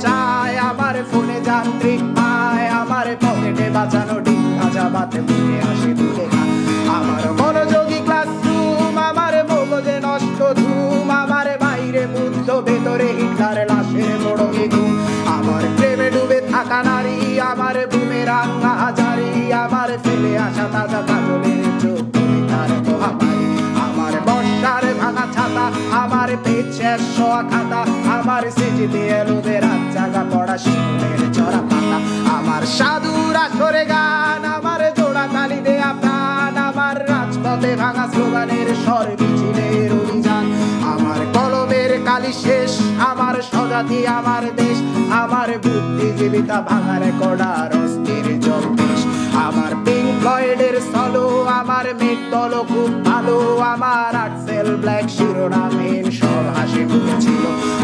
চায়, আমার ফোনে যান্ত্রিক পায়, আমার পকেটে বাঁচানো ডিম ভাজা ভাতে মুখে হাসি তুলে খায়। আমার মনোযোগী ক্লাসরুম, আমার মগজে নষ্ট ধুম, আমার বাইরে বুদ্ধ ভেতরে হিটলার লাশের মোড়কে ঘুম। আমার প্রেমে ডুবে থাকা নারী, আমার বুমেরাং হাজারি, আমার ফেলে আসা তাজা কাজলের চোখ তার মহামারী। আমার বর্ষার ভাঙা ছাতা, আমার পেট শেষ হওয়া খাতা, আমার সেজে এলোদের রাত জাগা পড়া শিশুদের চড়া পাতা। আমার সাধুর আসরে গান, আমার জোড়া তালি দেয়া প্রাণ, আমার রাজপথে ভাঙা স্লোগানের স্বর মিছিলের অভিযান। আমার কলমের কালি শেষ, আমার স্বজাতি আমার দেশ, আমার বুদ্ধিজীবিতা ভাঙা রেকর্ড আর অস্থির জলদেশ। আমার পিঙ্ক ফ্লয়েডের সলো, আমার মেঘ দল খুব ভালো, আমার আর্টসেল ব্ল্যাক শিরোনামহীন সব হাসি মুখে ছিল।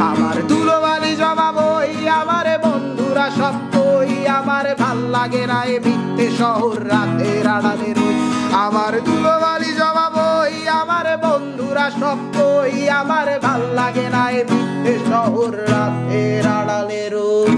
আমার ধুলোবালি জমা বই, আমার বন্ধুরা সব কই, আমার ভাল লাগে না এ মিথ্যে শহর রাতের আড়ালে রই। আমার ধুলোবালি জমা বই, আমার বন্ধুরা সব কই, আমার ভাল লাগে না এ মিথ্যে শহর রাতের আড়ালে রই।